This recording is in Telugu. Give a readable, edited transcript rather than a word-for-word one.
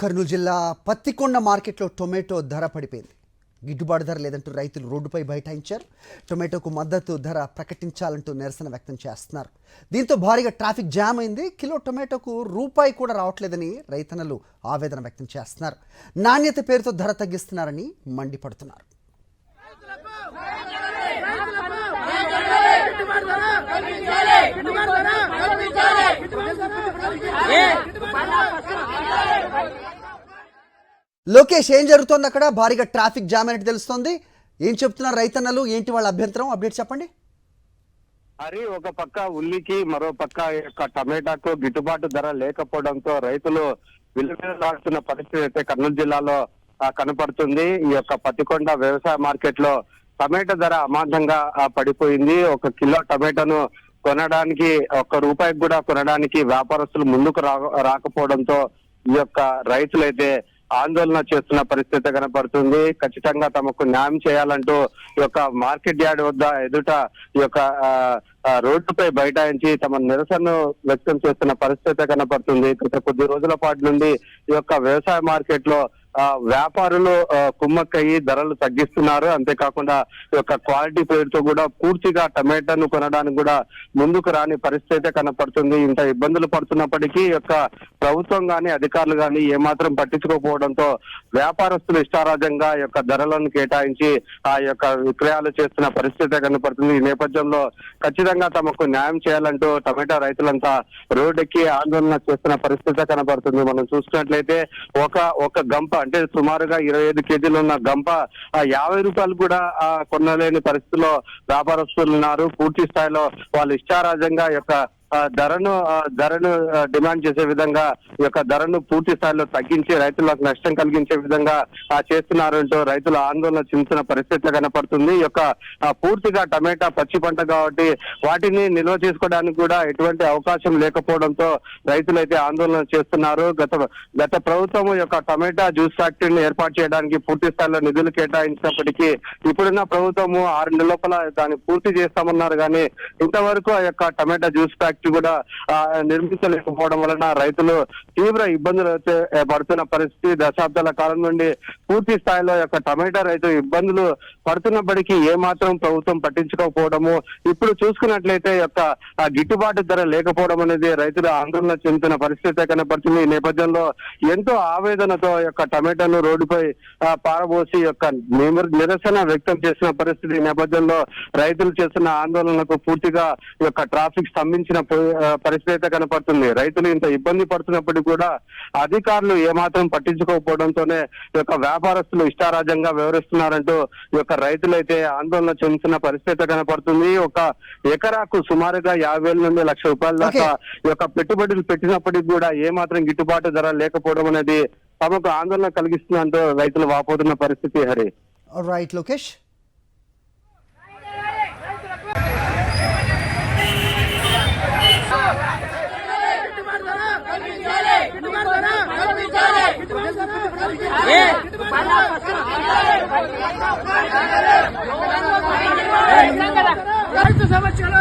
కర్నూలు జిల్లా పత్తికొండ మార్కెట్లో టొమాటో ధర పడిపోయింది. గిట్టుబాటు ధర లేదంటూ రైతులు రోడ్డుపై బైఠాయించారు. టొమాటోకు మద్దతు ధర ప్రకటించాలంటూ నిరసన వ్యక్తం చేస్తున్నారు. దీంతో భారీగా ట్రాఫిక్ జామ్ అయింది. కిలో టొమాటోకు రూపాయి కూడా రావట్లేదని రైతన్నలు ఆవేదన వ్యక్తం చేస్తున్నారు. నాణ్యత పేరుతో ధర తగ్గిస్తున్నారని మండిపడుతున్నారు. లోకేష్, ఏం జరుగుతోంది అక్కడ? భారీగా ట్రాఫిక్ జామ్ అయినట్టు తెలుస్తోంది. ఏం చెప్తున్నారు రైతన్నలు? ఏంటి వాళ్ళ అభ్యంతరం? అప్డేట్ చెప్పండి. మరి ఒక పక్క ఉల్లికి, మరో పక్క యొక్క టమాటాకు గిట్టుబాటు ధర లేకపోవడంతో రైతులు విలువలాడుతున్న పరిస్థితి అయితే కర్నూలు జిల్లాలో కనపడుతుంది. ఈ యొక్క పత్తికొండ వ్యవసాయ మార్కెట్ లో టమాటా ధర అమాంతంగా పడిపోయింది. ఒక కిలో టమాటాను కొనడానికి ₹1 కూడా కొనడానికి వ్యాపారస్తులు ముందుకు రాకపోవడంతో ఈ యొక్క రైతులైతే ఆందోళన చేస్తున్న పరిస్థితి కనపడుతుంది. ఖచ్చితంగా తమకు న్యాయం చేయాలంటూ ఈ యొక్క మార్కెట్ యార్డ్ వద్ద ఎదుట ఈ యొక్క రోడ్డుపై బైఠాయించి తమ నిరసన వ్యక్తం చేస్తున్న పరిస్థితి కనపడుతుంది. గత కొద్ది రోజుల పాటు నుండి ఈ యొక్క వ్యవసాయ మార్కెట్ లో వ్యాపారులు కుమ్మక్కయ్యి ధరలు తగ్గిస్తున్నారు. అంతేకాకుండా ఈ యొక్క క్వాలిటీ పేరుతో కూడా పూర్తిగా టమాటాను కొనడానికి కూడా ముందుకు రాని పరిస్థితి కనపడుతుంది. ఇంత ఇబ్బందులు పడుతున్నప్పటికీ ఈ యొక్క ప్రభుత్వం గాని అధికారులు గాని ఏమాత్రం పట్టించుకోకపోవడంతో వ్యాపారస్తులు ఇష్టారాజ్యంగా ఈ యొక్క ధరలను కేటాయించి ఆ యొక్క విక్రయాలు చేస్తున్న పరిస్థితి కనపడుతుంది. ఈ నేపథ్యంలో ఖచ్చితంగా తమకు న్యాయం చేయాలంటూ టమాటా రైతులంతా రోడ్డెక్కి ఆందోళన చేస్తున్న పరిస్థితి కనపడుతుంది. మనం చూసుకున్నట్లయితే ఒక గంప అంటే సుమారుగా 25 కేజీలు ఉన్న గంప ₹50 కూడా కొనలేని పరిస్థితిలో వ్యాపారస్తులు ఉన్నారు. పూర్తి స్థాయిలో వాళ్ళు ఇష్టారాజ్యంగా యొక్క ధరను డిమాండ్ చేసే విధంగా ఈ యొక్క ధరను పూర్తి స్థాయిలో తగ్గించి రైతులకు నష్టం కలిగించే విధంగా చేస్తున్నారంటూ రైతులు ఆందోళన చెందుతున్న పరిస్థితి కనపడుతుంది. ఈ యొక్క పూర్తిగా టమాటా పచ్చి పంట కాబట్టి వాటిని నిల్వ చేసుకోవడానికి కూడా ఎటువంటి అవకాశం లేకపోవడంతో రైతులైతే ఆందోళన చేస్తున్నారు. గత ప్రభుత్వం యొక్క టమాటా జ్యూస్ ఫ్యాక్టరీని ఏర్పాటు చేయడానికి పూర్తి స్థాయిలో నిధులు కేటాయించినప్పటికీ ఇప్పుడున్న ప్రభుత్వము 6 నెలల లోపల దాన్ని పూర్తి చేస్తామన్నారు. కానీ ఇంతవరకు ఆ యొక్క టమాటా జ్యూస్ ఫ్యాక్టరీ కూడా నిర్మించలేకపోవడం వలన రైతులు తీవ్ర ఇబ్బందులు అయితే పడుతున్న పరిస్థితి. దశాబ్దాల కాలం నుండి పూర్తి స్థాయిలో యొక్క టమాటా రైతు ఇబ్బందులు పడుతున్నప్పటికీ ఏమాత్రం ప్రభుత్వం పట్టించుకోకపోవడము, ఇప్పుడు చూసుకున్నట్లయితే యొక్క గిట్టుబాటు ధర లేకపోవడం అనేది రైతులు ఆందోళన చెందుతున్న పరిస్థితి కనపడుతుంది. ఈ నేపథ్యంలో ఎంతో ఆవేదనతో యొక్క టమాటాను రోడ్డుపై పారబోసి యొక్క నిరసన వ్యక్తం చేసిన పరిస్థితి. ఈ నేపథ్యంలో రైతులు చేస్తున్న ఆందోళనకు పూర్తిగా ఈ యొక్క ట్రాఫిక్ స్తంభించిన పరిస్థితి కనపడుతుంది. రైతులు ఇంత ఇబ్బంది పడుతున్నప్పటికీ కూడా అధికారులు ఏమాత్రం పట్టించుకోకపోవడంతోనే ఈ యొక్క వ్యాపారస్తులు ఇష్టారాజ్యంగా వ్యవహరిస్తున్నారంటూ ఈ యొక్క రైతులైతే ఆందోళన చెందుతున్న పరిస్థితి కనపడుతుంది. ఒక ఎకరాకు సుమారుగా ₹50,000 నుండి ₹1,00,000 దాకా ఈ యొక్క పెట్టుబడులు పెట్టినప్పటికీ కూడా ఏమాత్రం గిట్టుబాటు ధర లేకపోవడం అనేది తమకు ఆందోళన కలిగిస్తుందంటూ రైతులు వాపోతున్న పరిస్థితి. హరి రైట్ లోకేష్. సమస్యలు